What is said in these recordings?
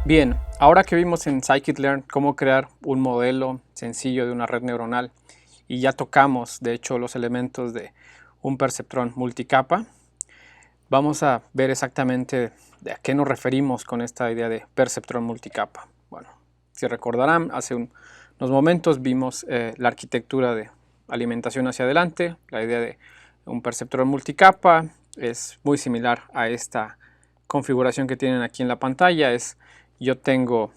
Bien, ahora que vimos en Scikit-learn cómo crear un modelo sencillo de una red neuronal y ya tocamos, de hecho, los elementos de un perceptrón multicapa, vamos a ver exactamente a qué nos referimos con esta idea de perceptrón multicapa. Bueno, si recordarán, hace unos momentos vimos la arquitectura de alimentación hacia adelante. La idea de un perceptrón multicapa es muy similar a esta configuración que tienen aquí en la pantalla. Yo tengo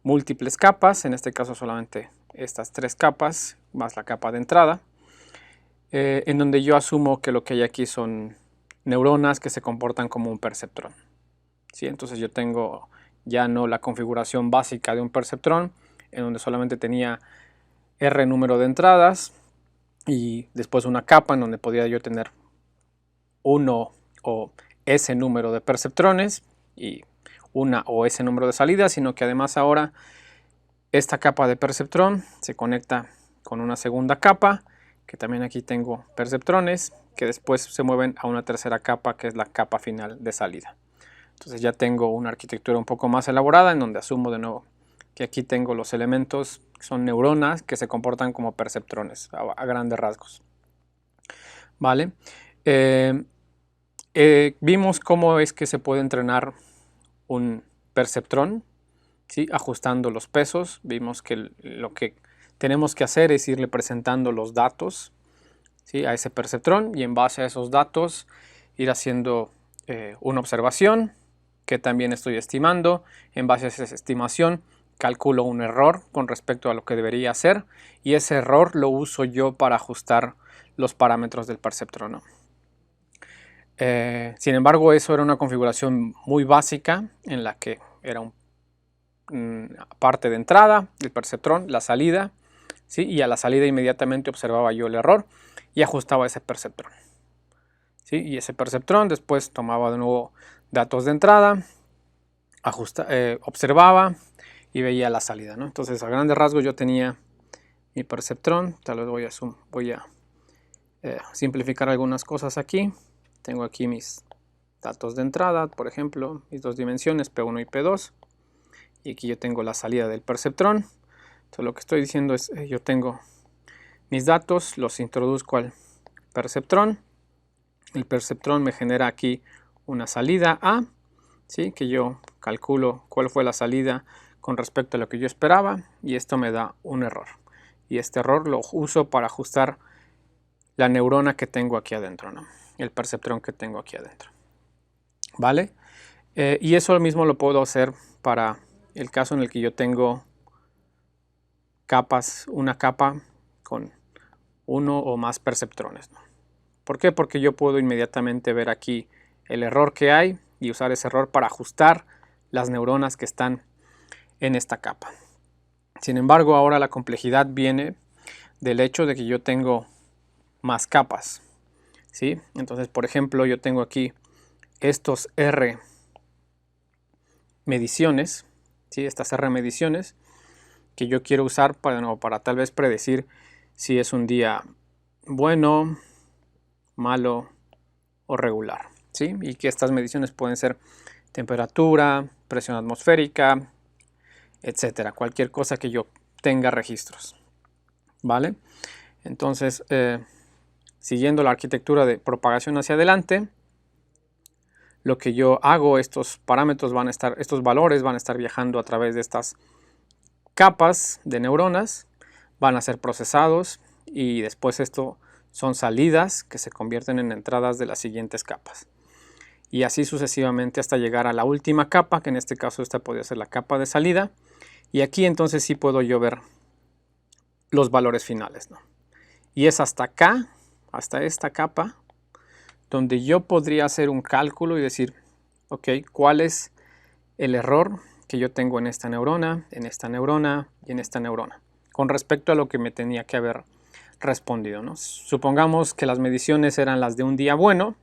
múltiples capas, en este caso solamente estas 3 capas, más la capa de entrada, en donde yo asumo que lo que hay aquí son neuronas que se comportan como un perceptrón. ¿Sí? Entonces yo tengo ya no la configuración básica de un perceptrón, en donde solamente tenía R número de entradas y después una capa en donde podía yo tener 1 o S número de perceptrones y una o ese número de salidas, sino que además ahora esta capa de perceptrón se conecta con una segunda capa, que también aquí tengo perceptrones, que después se mueven a una tercera capa, que es la capa final de salida. Entonces ya tengo una arquitectura un poco más elaborada, en donde asumo de nuevo que aquí tengo los elementos, que son neuronas, que se comportan como perceptrones, a grandes rasgos. ¿Vale? Vimos cómo es que se puede entrenar un perceptrón, ¿sí? Ajustando los pesos. Vimos que lo que tenemos que hacer es irle presentando los datos, ¿sí? A ese perceptrón, y en base a esos datos ir haciendo una observación que también estoy estimando. En base a esa estimación calculo un error con respecto a lo que debería hacer, y ese error lo uso yo para ajustar los parámetros del perceptrón, ¿no? Sin embargo, eso era una configuración muy básica en la que era una parte de entrada del perceptrón, la salida, ¿sí? Y a la salida inmediatamente observaba yo el error y ajustaba ese perceptrón, ¿sí? Y ese perceptrón después tomaba de nuevo datos de entrada, observaba y veía la salida, ¿no? Entonces, a grandes rasgos yo tenía mi perceptrón. Tal vez voy a simplificar algunas cosas aquí. Tengo aquí mis datos de entrada, por ejemplo, mis dos dimensiones, P1 y P2. Y aquí yo tengo la salida del perceptrón. Entonces lo que estoy diciendo es, yo tengo mis datos, los introduzco al perceptrón. El perceptrón me genera aquí una salida A, ¿sí? Que yo calculo cuál fue la salida con respecto a lo que yo esperaba, y esto me da un error. Y este error lo uso para ajustar la neurona que tengo aquí adentro, ¿no? El perceptrón que tengo aquí adentro. ¿Vale? Y eso mismo lo puedo hacer para el caso en el que yo tengo capas, una capa con uno o más perceptrones, ¿no? ¿Por qué? Porque yo puedo inmediatamente ver aquí el error que hay y usar ese error para ajustar las neuronas que están en esta capa. Sin embargo, ahora la complejidad viene del hecho de que yo tengo más capas, ¿sí? Entonces, por ejemplo, yo tengo aquí estos R mediciones, ¿sí? Estas R mediciones que yo quiero usar para tal vez predecir si es un día bueno, malo o regular, ¿sí? Y que estas mediciones pueden ser temperatura, presión atmosférica, etcétera, cualquier cosa que yo tenga registros, ¿vale? Entonces, siguiendo la arquitectura de propagación hacia adelante, lo que yo hago, estos parámetros estos valores van a estar viajando a través de estas capas de neuronas, van a ser procesados y después esto son salidas que se convierten en entradas de las siguientes capas. Y así sucesivamente hasta llegar a la última capa, que en este caso esta podría ser la capa de salida. Y aquí entonces sí puedo yo ver los valores finales, ¿no? Y es hasta acá, hasta esta capa, donde yo podría hacer un cálculo y decir, ok, ¿cuál es el error que yo tengo en esta neurona y en esta neurona, con respecto a lo que me tenía que haber respondido, ¿no? Supongamos que las mediciones eran las de un día bueno,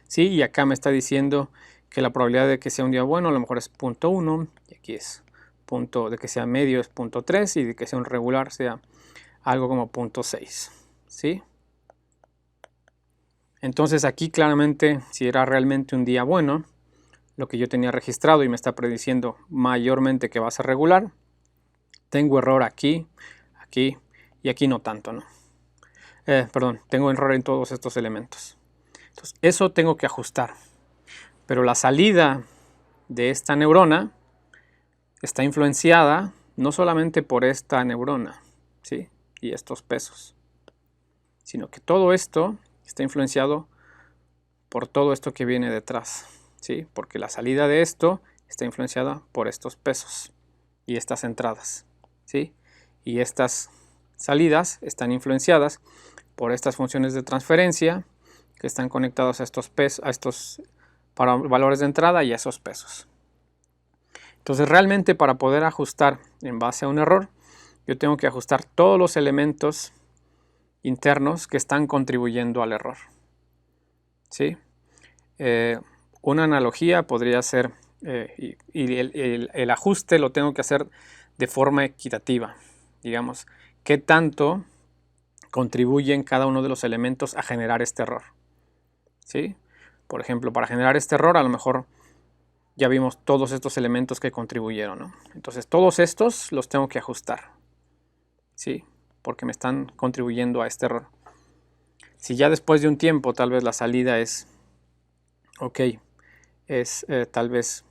¿sí? Y acá me está diciendo que la probabilidad de que sea un día bueno a lo mejor es 0.1, y aquí es de que sea medio es 0.3, y de que sea un regular sea algo como 0.6, ¿sí? Entonces aquí claramente, si era realmente un día bueno, lo que yo tenía registrado y me está prediciendo mayormente que va a ser regular. Tengo error aquí, aquí y aquí no tanto, ¿no? Perdón, tengo error en todos estos elementos. Entonces, eso tengo que ajustar. Pero la salida de esta neurona está influenciada no solamente por esta neurona, ¿sí? Y estos pesos, sino que todo esto está influenciado por todo esto que viene detrás, ¿sí? Porque la salida de esto está influenciada por estos pesos y estas entradas, ¿sí? Y estas salidas están influenciadas por estas funciones de transferencia que están conectados a estos pesos, a estos valores de entrada y a esos pesos. Entonces, realmente para poder ajustar en base a un error, yo tengo que ajustar todos los elementos internos que están contribuyendo al error, ¿sí? Una analogía podría ser, el ajuste lo tengo que hacer de forma equitativa. Digamos, ¿qué tanto contribuyen cada uno de los elementos a generar este error? ¿Sí? Por ejemplo, para generar este error, a lo mejor ya vimos todos estos elementos que contribuyeron, ¿no? Entonces, todos estos los tengo que ajustar, ¿sí? Porque me están contribuyendo a este error. Si ya después de un tiempo tal vez la salida es, ok, es tal vez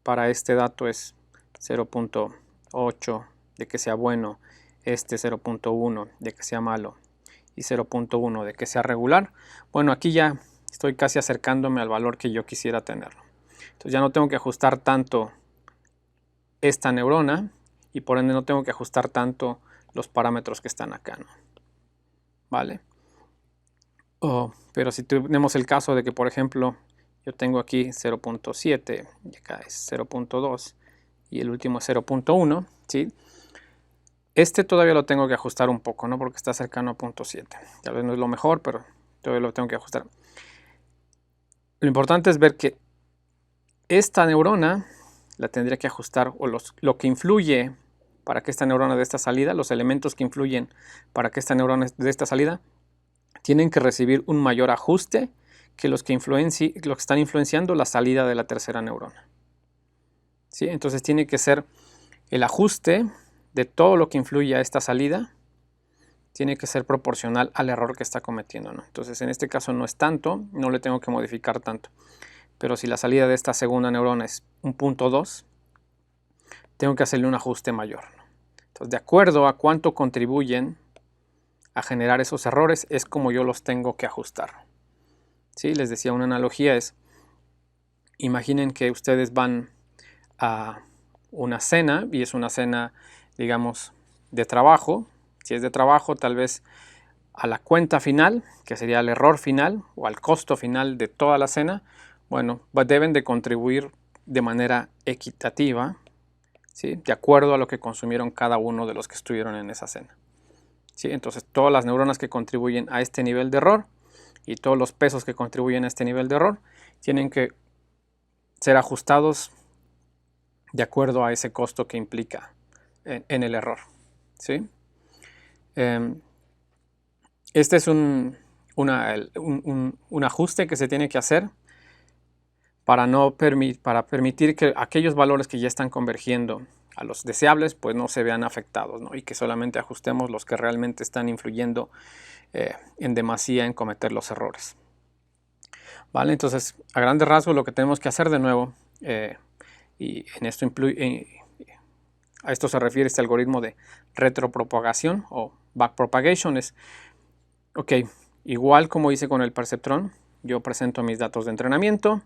para este dato es 0.8 de que sea bueno, este 0.1 de que sea malo y 0.1 de que sea regular, bueno, aquí ya estoy casi acercándome al valor que yo quisiera tenerlo. Entonces ya no tengo que ajustar tanto esta neurona y por ende no tengo que ajustar tanto los parámetros que están acá, ¿no? ¿Vale? Pero si tenemos el caso de que, por ejemplo, yo tengo aquí 0.7 y acá es 0.2 y el último es 0.1, ¿sí? Este todavía lo tengo que ajustar un poco, ¿no? Porque está cercano a 0.7. Tal vez no es lo mejor, pero todavía lo tengo que ajustar. Lo importante es ver que esta neurona la tendría que ajustar, o lo que influye para que esta neurona dé esta salida, los elementos que influyen para que esta neurona dé esta salida, tienen que recibir un mayor ajuste que los que están influenciando la salida de la tercera neurona, ¿sí? Entonces tiene que ser el ajuste de todo lo que influye a esta salida, tiene que ser proporcional al error que está cometiendo, ¿no? Entonces en este caso no es tanto, no le tengo que modificar tanto. Pero si la salida de esta segunda neurona es un 0.2, tengo que hacerle un ajuste mayor, ¿no? Entonces, de acuerdo a cuánto contribuyen a generar esos errores, es como yo los tengo que ajustar. ¿Sí? Les decía, una analogía es, imaginen que ustedes van a una cena, y es una cena, digamos, de trabajo. Si es de trabajo, tal vez a la cuenta final, que sería el error final, o al costo final de toda la cena, bueno, deben de contribuir de manera equitativa, ¿sí? De acuerdo a lo que consumieron cada uno de los que estuvieron en esa cena, ¿sí? Entonces, todas las neuronas que contribuyen a este nivel de error y todos los pesos que contribuyen a este nivel de error tienen que ser ajustados de acuerdo a ese costo que implica en el error, ¿sí? Este es un ajuste que se tiene que hacer para permitir que aquellos valores que ya están convergiendo a los deseables pues no se vean afectados, ¿no? Y que solamente ajustemos los que realmente están influyendo en demasía en cometer los errores. ¿Vale? Entonces, a grandes rasgos lo que tenemos que hacer de nuevo, y en esto a esto se refiere este algoritmo de retropropagación o backpropagation, es, ok, igual como hice con el perceptrón, yo presento mis datos de entrenamiento,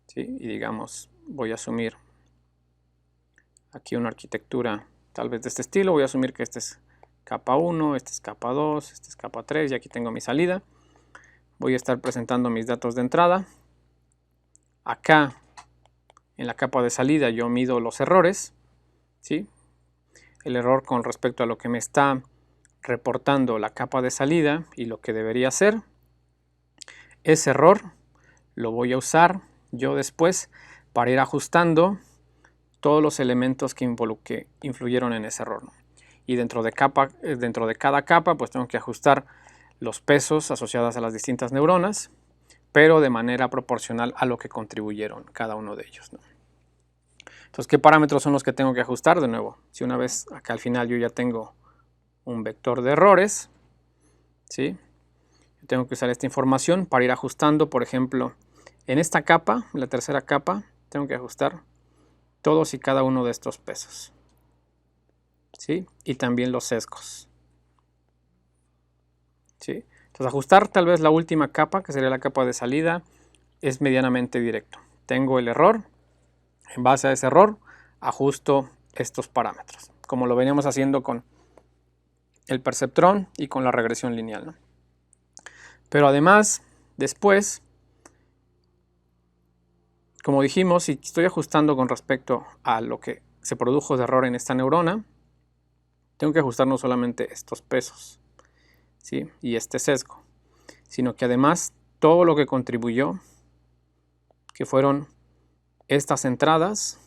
¿sí? Y digamos, voy a asumir aquí una arquitectura tal vez de este estilo, voy a asumir que este es capa 1, este es capa 2, este es capa 3 y aquí tengo mi salida. Voy a estar presentando mis datos de entrada. Acá, en la capa de salida, yo mido los errores, ¿sí? El error con respecto a lo que me está reportando la capa de salida y lo que debería ser. Ese error lo voy a usar yo después para ir ajustando todos los elementos que influyeron en ese error, ¿no? Y dentro de cada capa pues tengo que ajustar los pesos asociados a las distintas neuronas pero de manera proporcional a lo que contribuyeron cada uno de ellos, ¿no? Entonces, ¿qué parámetros son los que tengo que ajustar? De nuevo, si una vez acá al final yo ya tengo un vector de errores, ¿sí? Yo tengo que usar esta información para ir ajustando, por ejemplo, en esta capa, la tercera capa, tengo que ajustar todos y cada uno de estos pesos, ¿sí? Y también los sesgos, ¿sí? Entonces, ajustar tal vez la última capa, que sería la capa de salida, es medianamente directo. Tengo el error, en base a ese error, ajusto estos parámetros, como lo veníamos haciendo con el perceptrón y con la regresión lineal, ¿no? Pero además, después, como dijimos, si estoy ajustando con respecto a lo que se produjo de error en esta neurona, tengo que ajustar no solamente estos pesos, ¿sí? Y este sesgo, sino que además todo lo que contribuyó, que fueron estas entradas,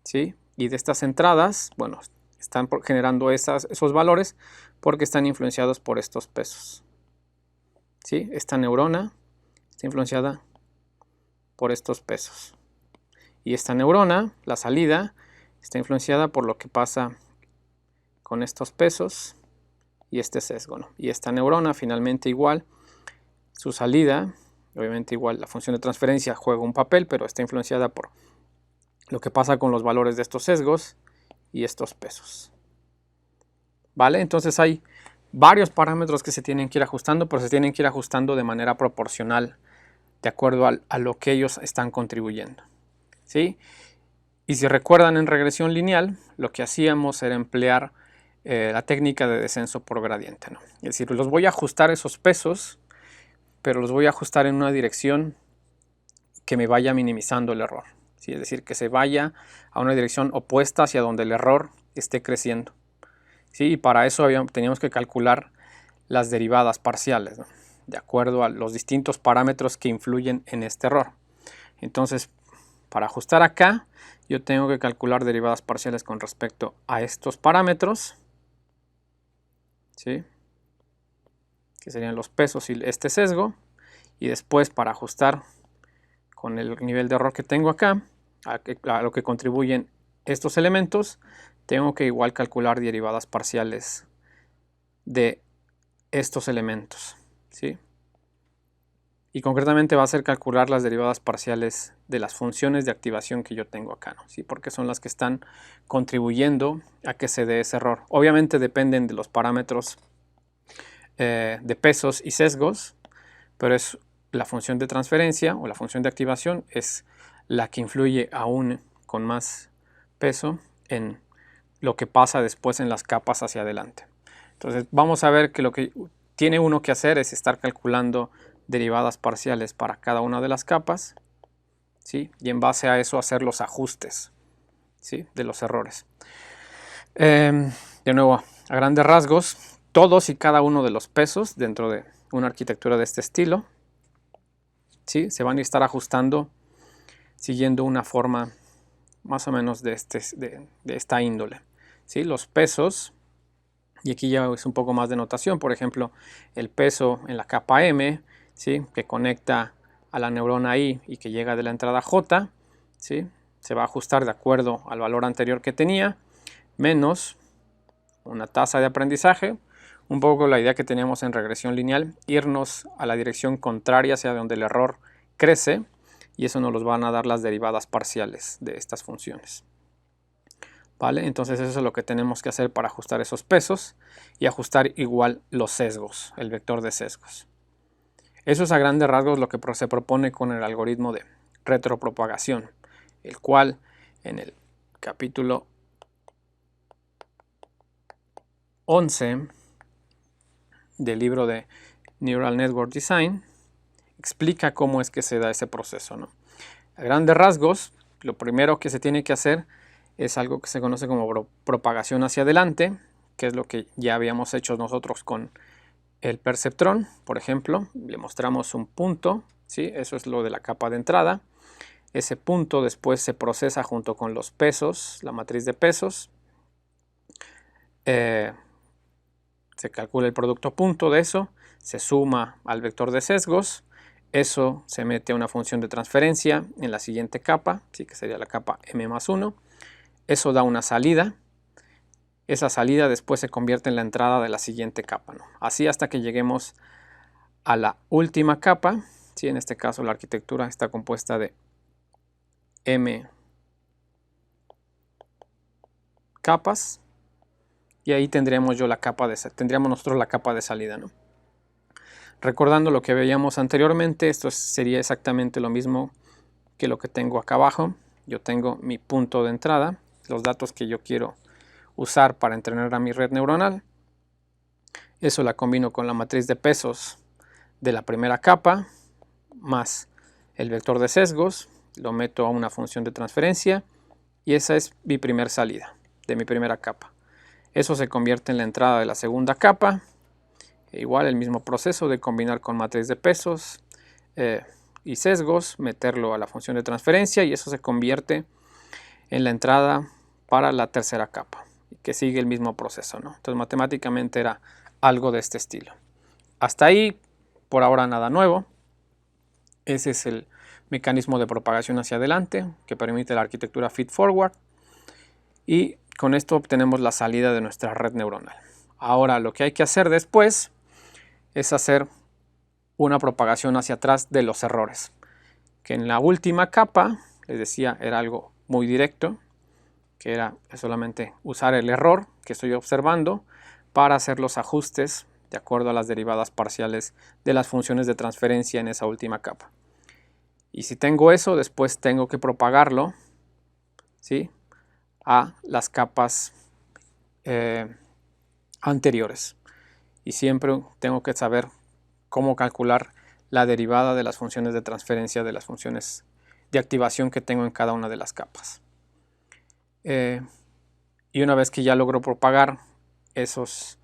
¿sí? Y de estas entradas, bueno, están generando esos valores porque están influenciados por estos pesos, ¿sí? Esta neurona está influenciada por estos pesos. Y esta neurona, la salida, está influenciada por lo que pasa con estos pesos y este sesgo, ¿no? Y esta neurona finalmente igual, su salida, obviamente igual la función de transferencia juega un papel, pero está influenciada por lo que pasa con los valores de estos sesgos y estos pesos. ¿Vale? Entonces hay varios parámetros que se tienen que ir ajustando, pero se tienen que ir ajustando de manera proporcional de acuerdo a lo que ellos están contribuyendo, ¿sí? Y si recuerdan en regresión lineal, lo que hacíamos era emplear la técnica de descenso por gradiente, ¿no? Es decir, los voy a ajustar esos pesos, pero los voy a ajustar en una dirección que me vaya minimizando el error, ¿sí? Es decir, que se vaya a una dirección opuesta hacia donde el error esté creciendo, ¿sí? Y para eso teníamos que calcular las derivadas parciales, ¿no? De acuerdo a los distintos parámetros que influyen en este error. Entonces, para ajustar acá, yo tengo que calcular derivadas parciales con respecto a estos parámetros, ¿sí? Que serían los pesos y este sesgo. Y después, para ajustar con el nivel de error que tengo acá, a lo que contribuyen estos elementos, tengo que igual calcular derivadas parciales de estos elementos, ¿sí? Y concretamente va a ser calcular las derivadas parciales de las funciones de activación que yo tengo acá, ¿no? ¿Sí? Porque son las que están contribuyendo a que se dé ese error. Obviamente dependen de los parámetros de pesos y sesgos, pero es la función de transferencia o la función de activación es la que influye aún con más peso en lo que pasa después en las capas hacia adelante. Entonces vamos a ver que lo que tiene uno que hacer es estar calculando derivadas parciales para cada una de las capas, ¿sí? Y en base a eso hacer los ajustes, ¿sí? De los errores. De nuevo, a grandes rasgos, todos y cada uno de los pesos dentro de una arquitectura de este estilo, ¿sí? Se van a estar ajustando siguiendo una forma más o menos de esta índole, ¿sí? Los pesos, y aquí ya es un poco más de notación, por ejemplo, el peso en la capa M, ¿sí? Que conecta a la neurona I y que llega de la entrada J, ¿sí? Se va a ajustar de acuerdo al valor anterior que tenía, menos una tasa de aprendizaje, un poco la idea que teníamos en regresión lineal, irnos a la dirección contraria hacia donde el error crece, y eso nos los van a dar las derivadas parciales de estas funciones. ¿Vale? Entonces eso es lo que tenemos que hacer para ajustar esos pesos y ajustar igual los sesgos, el vector de sesgos. Eso es a grandes rasgos lo que se propone con el algoritmo de retropropagación, el cual en el capítulo 11 del libro de Neural Network Design explica cómo es que se da ese proceso, ¿no? A grandes rasgos, lo primero que se tiene que hacer es algo que se conoce como propagación hacia adelante, que es lo que ya habíamos hecho nosotros con el perceptrón. Por ejemplo, le mostramos un punto, ¿sí? Eso es lo de la capa de entrada. Ese punto después se procesa junto con los pesos, la matriz de pesos. Se calcula el producto punto de eso, se suma al vector de sesgos. Eso se mete a una función de transferencia en la siguiente capa, ¿sí? Que sería la capa m+1. Eso da una salida. Esa salida después se convierte en la entrada de la siguiente capa, ¿no? Así hasta que lleguemos a la última capa, ¿sí? En este caso la arquitectura está compuesta de m capas, y ahí tendríamos nosotros la capa de salida, ¿no? Recordando lo que veíamos anteriormente, esto sería exactamente lo mismo que lo que tengo acá abajo. Yo tengo mi punto de entrada, los datos que yo quiero usar para entrenar a mi red neuronal. Eso la combino con la matriz de pesos de la primera capa, más el vector de sesgos, lo meto a una función de transferencia, y esa es mi primera salida de mi primera capa. Eso se convierte en la entrada de la segunda capa. Igual el mismo proceso de combinar con matriz de pesos y sesgos, meterlo a la función de transferencia, y eso se convierte en la entrada para la tercera capa, que sigue el mismo proceso, ¿no? Entonces matemáticamente era algo de este estilo. Hasta ahí, por ahora nada nuevo. Ese es el mecanismo de propagación hacia adelante que permite la arquitectura feed forward, y con esto obtenemos la salida de nuestra red neuronal. Ahora lo que hay que hacer después es hacer una propagación hacia atrás de los errores, que en la última capa, les decía, era algo muy directo, que era solamente usar el error que estoy observando para hacer los ajustes de acuerdo a las derivadas parciales de las funciones de transferencia en esa última capa. Y si tengo eso, después tengo que propagarlo, ¿sí?, a las capas anteriores. Y siempre tengo que saber cómo calcular la derivada de las funciones de transferencia de las funciones de activación que tengo en cada una de las capas. Y una vez que ya logro propagar esos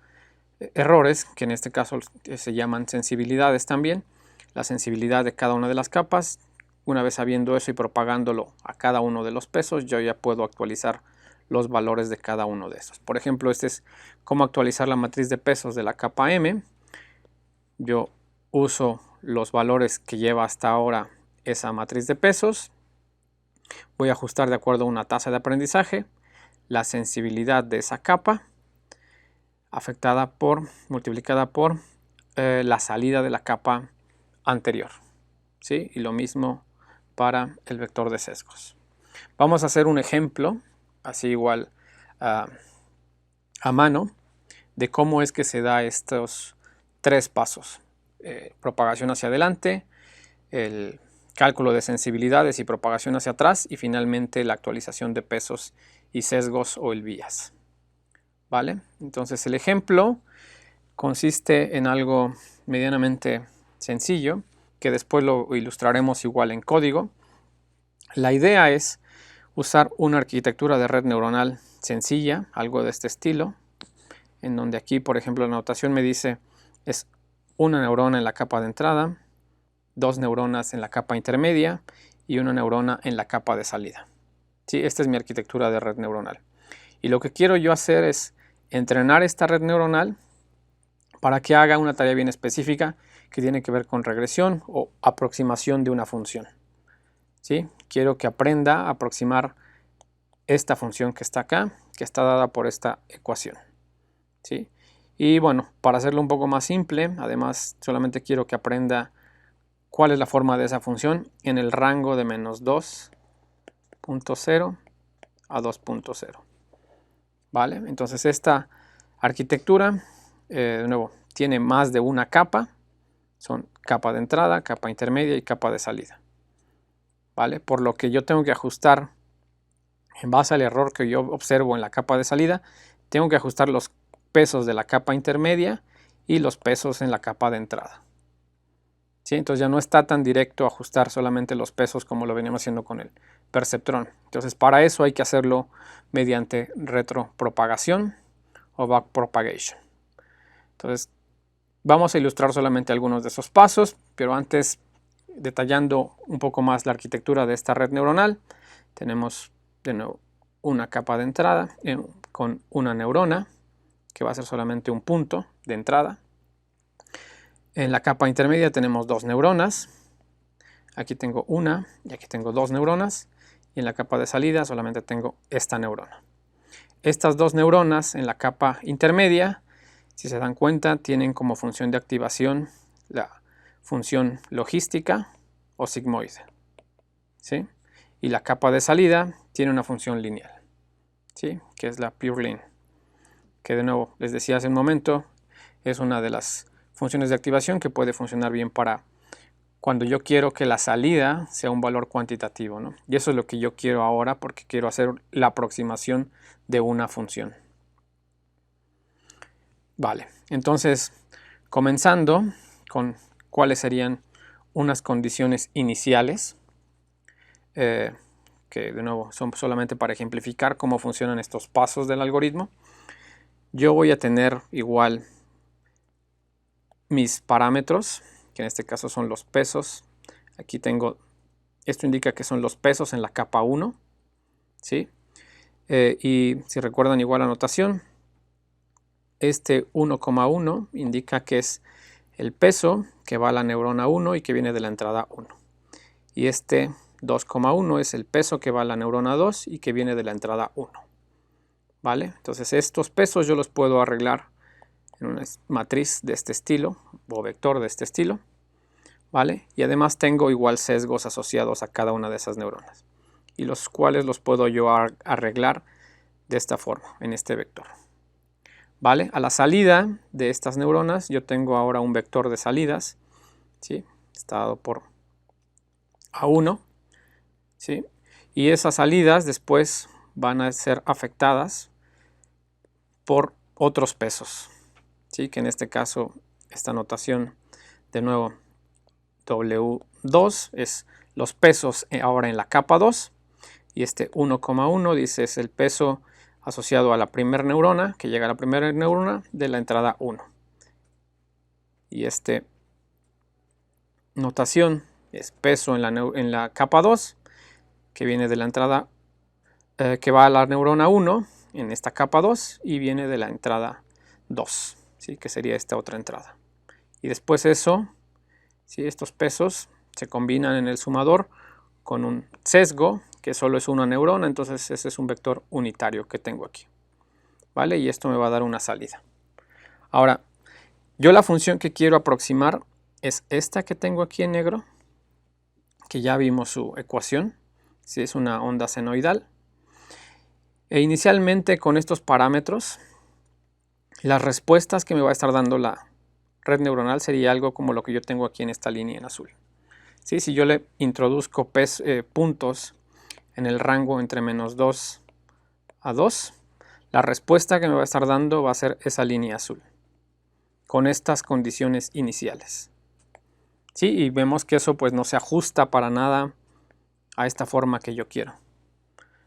errores, que en este caso se llaman sensibilidades también, la sensibilidad de cada una de las capas, una vez sabiendo eso y propagándolo a cada uno de los pesos, yo ya puedo actualizar los valores de cada uno de esos. Por ejemplo, este es cómo actualizar la matriz de pesos de la capa M. Yo uso los valores que lleva hasta ahora esa matriz de pesos. Voy a ajustar de acuerdo a una tasa de aprendizaje la sensibilidad de esa capa multiplicada por la salida de la capa anterior, ¿sí? Y lo mismo para el vector de sesgos. Vamos a hacer un ejemplo, así igual a mano, de cómo es que se da estos tres pasos. Propagación hacia adelante, el cálculo de sensibilidades y propagación hacia atrás, y finalmente la actualización de pesos y sesgos o el bias. ¿Vale? Entonces el ejemplo consiste en algo medianamente sencillo, que después lo ilustraremos igual en código. La idea es usar una arquitectura de red neuronal sencilla, algo de este estilo, en donde aquí, por ejemplo, la notación me dice es una neurona en la capa de entrada, 2 neuronas en la capa intermedia y una neurona en la capa de salida. ¿Sí? Esta es mi arquitectura de red neuronal. Y lo que quiero yo hacer es entrenar esta red neuronal para que haga una tarea bien específica que tiene que ver con regresión o aproximación de una función. ¿Sí? Quiero que aprenda a aproximar esta función que está acá, que está dada por esta ecuación. ¿Sí? Y bueno, para hacerlo un poco más simple, además solamente quiero que aprenda cuál es la forma de esa función en el rango de menos 2.0 a 2.0. ¿Vale? Entonces esta arquitectura, de nuevo, tiene más de una capa. Son capa de entrada, capa intermedia y capa de salida. ¿Vale? Por lo que yo tengo que ajustar, en base al error que yo observo en la capa de salida, tengo que ajustar los pesos de la capa intermedia y los pesos en la capa de entrada. ¿Sí? Entonces ya no está tan directo ajustar solamente los pesos como lo veníamos haciendo con el perceptrón. Entonces para eso hay que hacerlo mediante retropropagación o backpropagation. Entonces vamos a ilustrar solamente algunos de esos pasos, pero antes, detallando un poco más la arquitectura de esta red neuronal, tenemos de nuevo una capa de entrada con una neurona que va a ser solamente un punto de entrada. En la capa intermedia tenemos 2 neuronas, aquí tengo una y aquí tengo dos neuronas, y en la capa de salida solamente tengo esta neurona. Estas dos neuronas en la capa intermedia, si se dan cuenta, tienen como función de activación la función logística o sigmoide, ¿sí? Y la capa de salida tiene una función lineal, ¿sí? Que es la pure line, que de nuevo les decía hace un momento, es una de las funciones de activación que puede funcionar bien para cuando yo quiero que la salida sea un valor cuantitativo, ¿no? Y eso es lo que yo quiero ahora, porque quiero hacer la aproximación de una función. Vale, entonces comenzando con cuáles serían unas condiciones iniciales, que de nuevo son solamente para ejemplificar cómo funcionan estos pasos del algoritmo. Yo voy a tener igual mis parámetros, que en este caso son los pesos. Aquí tengo, esto indica que son los pesos en la capa 1, ¿sí? Y si recuerdan igual la notación, este 1,1 indica que es el peso que va a la neurona 1 y que viene de la entrada 1. Y este 2,1 es el peso que va a la neurona 2 y que viene de la entrada 1. ¿Vale? Entonces estos pesos yo los puedo arreglar en una matriz de este estilo o vector de este estilo. ¿Vale? Y además tengo igual sesgos asociados a cada una de esas neuronas, y los cuales los puedo yo arreglar de esta forma, en este vector. ¿Vale? A la salida de estas neuronas yo tengo ahora un vector de salidas, ¿sí? Está dado por A1, ¿sí? Y esas salidas después van a ser afectadas por otros pesos, ¿sí? Que en este caso esta notación de nuevo W2 es los pesos ahora en la capa 2, y este 1,1 dice es el peso asociado a la primera neurona, que llega a la primera neurona de la entrada 1. Y este notación es peso en la capa 2, que viene de la entrada, que va a la neurona 1 en esta capa 2 y viene de la entrada 2, ¿sí? Que sería esta otra entrada. Y después eso, ¿sí? Estos pesos se combinan en el sumador con un sesgo, que solo es una neurona, entonces ese es un vector unitario que tengo aquí. ¿Vale? Y esto me va a dar una salida. Ahora, yo la función que quiero aproximar es esta que tengo aquí en negro, que ya vimos su ecuación, si es una onda senoidal. E inicialmente con estos parámetros, las respuestas que me va a estar dando la red neuronal sería algo como lo que yo tengo aquí en esta línea en azul. ¿Sí? Si yo le introduzco puntos en el rango entre -2 a 2, la respuesta que me va a estar dando va a ser esa línea azul, con estas condiciones iniciales. ¿Sí? Y vemos que eso pues no se ajusta para nada a esta forma que yo quiero.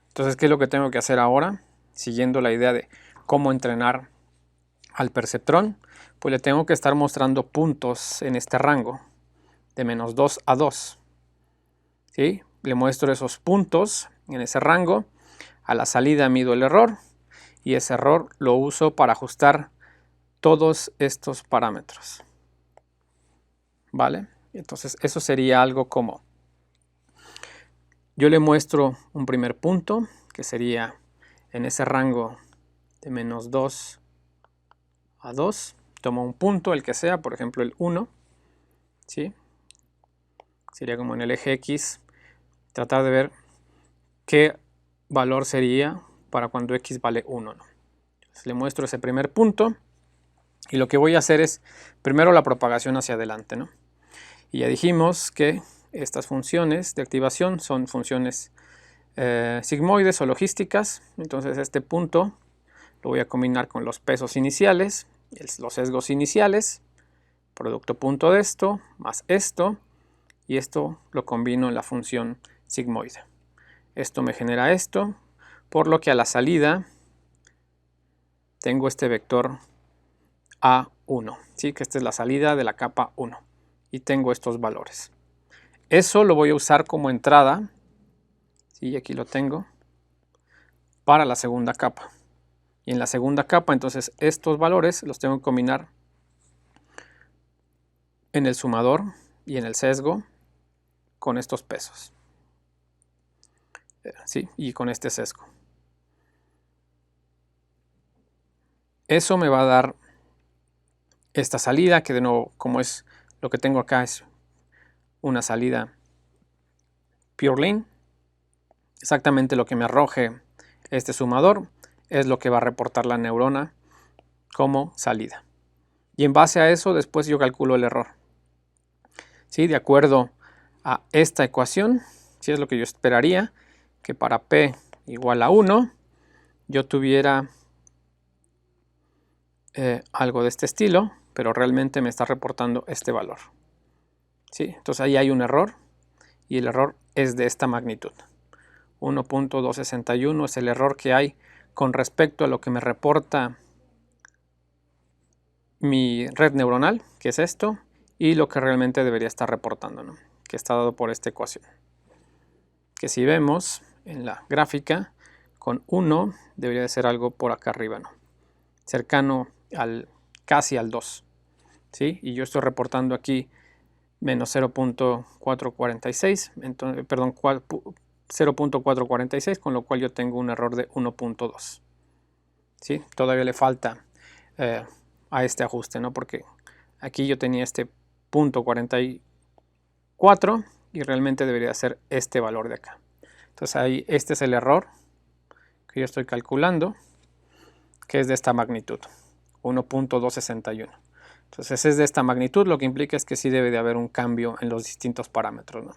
Entonces, ¿qué es lo que tengo que hacer ahora? Siguiendo la idea de cómo entrenar al perceptrón, pues le tengo que estar mostrando puntos en este rango de -2 a 2. ¿Sí? Le muestro esos puntos en ese rango, a la salida mido el error, y ese error lo uso para ajustar todos estos parámetros. ¿Vale? Entonces eso sería algo como, yo le muestro un primer punto, que sería en ese rango de -2 a 2, tomo un punto, el que sea, por ejemplo el 1, ¿sí? Sería como en el eje X, tratar de ver qué valor sería para cuando X vale 1, ¿no? Entonces, le muestro ese primer punto, y lo que voy a hacer es primero la propagación hacia adelante, ¿no? Y ya dijimos que estas funciones de activación son funciones sigmoides o logísticas. Entonces este punto lo voy a combinar con los pesos iniciales, los sesgos iniciales, producto punto de esto, más esto, y esto lo combino en la función sigmoide. Esto me genera esto, por lo que a la salida tengo este vector A1, ¿sí? Que esta es la salida de la capa 1, y tengo estos valores. Eso lo voy a usar como entrada, ¿sí? Aquí lo tengo, para la segunda capa. Y en la segunda capa, entonces, estos valores los tengo que combinar en el sumador y en el sesgo con estos pesos. Sí, y con este sesgo. Eso me va a dar esta salida, que de nuevo, como es lo que tengo acá, es una salida pure lane. Exactamente lo que me arroje este sumador es lo que va a reportar la neurona como salida. Y en base a eso, después yo calculo el error. ¿Sí? De acuerdo a esta ecuación, si es lo que yo esperaría, que para P igual a 1, yo tuviera algo de este estilo, pero realmente me está reportando este valor. ¿Sí? Entonces ahí hay un error, y el error es de esta magnitud. 1.261 es el error que hay con respecto a lo que me reporta mi red neuronal, que es esto, y lo que realmente debería estar reportando, ¿no? Que está dado por esta ecuación. Que si vemos en la gráfica, con 1 debería de ser algo por acá arriba, ¿no? Cercano casi al 2. ¿Sí? Y yo estoy reportando aquí menos 0.446, entonces, perdón, 0.446, con lo cual yo tengo un error de 1.2. ¿Sí? Todavía le falta a este ajuste, ¿no? Porque aquí yo tenía este 0.44 y realmente debería ser este valor de acá. Entonces ahí este es el error que yo estoy calculando, que es de esta magnitud, 1.261. Entonces es de esta magnitud, lo que implica es que sí debe de haber un cambio en los distintos parámetros, ¿no?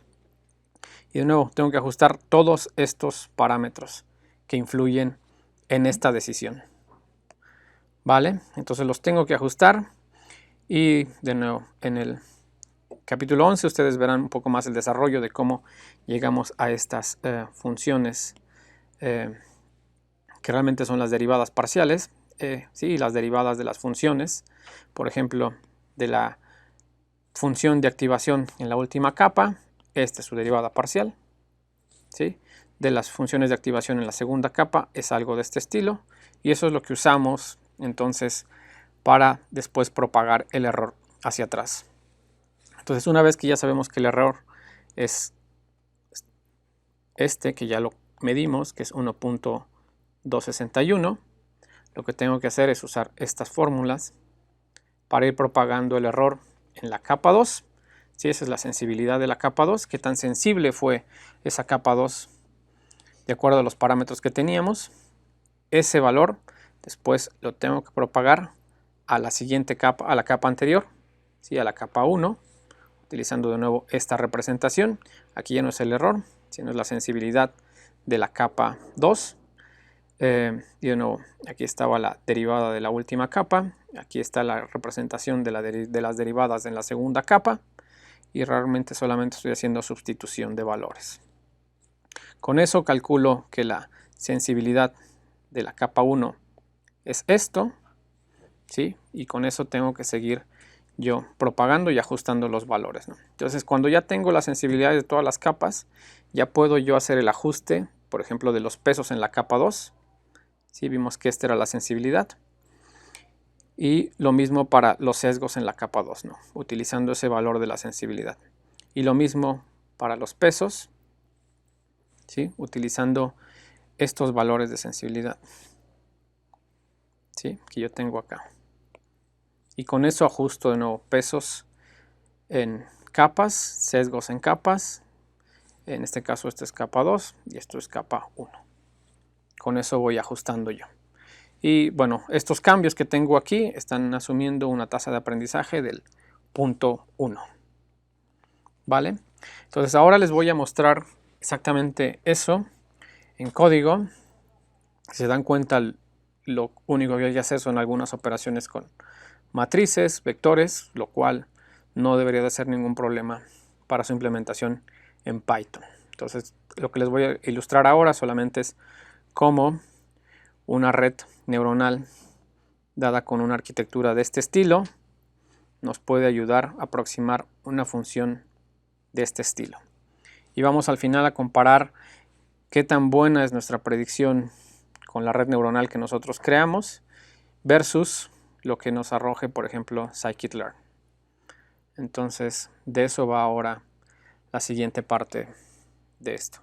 Y de nuevo tengo que ajustar todos estos parámetros que influyen en esta decisión. ¿Vale? Entonces los tengo que ajustar, y de nuevo en el capítulo 11 ustedes verán un poco más el desarrollo de cómo llegamos a estas funciones que realmente son las derivadas parciales, sí, las derivadas de las funciones, por ejemplo, de la función de activación en la última capa, esta es su derivada parcial, ¿sí? De las funciones de activación en la segunda capa es algo de este estilo, y eso es lo que usamos entonces para después propagar el error hacia atrás. Entonces, una vez que ya sabemos que el error es este, que ya lo medimos, que es 1.261, lo que tengo que hacer es usar estas fórmulas para ir propagando el error en la capa 2. ¿Sí? Esa es la sensibilidad de la capa 2, qué tan sensible fue esa capa 2 de acuerdo a los parámetros que teníamos. Ese valor después lo tengo que propagar a la siguiente capa, a la capa anterior, ¿sí? A la capa 1, utilizando de nuevo esta representación. Aquí ya no es el error, sino es la sensibilidad de la capa 2. Y de nuevo, aquí estaba la derivada de la última capa, aquí está la representación de las derivadas en la segunda capa, y realmente solamente estoy haciendo sustitución de valores. Con eso calculo que la sensibilidad de la capa 1 es esto, ¿sí? Y con eso tengo que seguir yo propagando y ajustando los valores, ¿no? Entonces, cuando ya tengo la sensibilidad de todas las capas, ya puedo yo hacer el ajuste, por ejemplo, de los pesos en la capa 2. ¿Sí? Vimos que esta era la sensibilidad. Y lo mismo para los sesgos en la capa 2, ¿no? Utilizando ese valor de la sensibilidad. Y lo mismo para los pesos, ¿sí? Utilizando estos valores de sensibilidad, ¿sí? Que yo tengo acá. Y con eso ajusto de nuevo pesos en capas, sesgos en capas. En este caso esto es capa 2 y esto es capa 1. Con eso voy ajustando yo. Y bueno, estos cambios que tengo aquí están asumiendo una tasa de aprendizaje del 0.1. ¿Vale? Entonces ahora les voy a mostrar exactamente eso en código. Si se dan cuenta, lo único que hay que hacer son algunas operaciones con matrices, vectores, lo cual no debería de ser ningún problema para su implementación en Python. Entonces lo que les voy a ilustrar ahora solamente es cómo una red neuronal dada con una arquitectura de este estilo nos puede ayudar a aproximar una función de este estilo. Y vamos al final a comparar qué tan buena es nuestra predicción con la red neuronal que nosotros creamos versus lo que nos arroje, por ejemplo, scikit-learn. Entonces, de eso va ahora la siguiente parte de esto.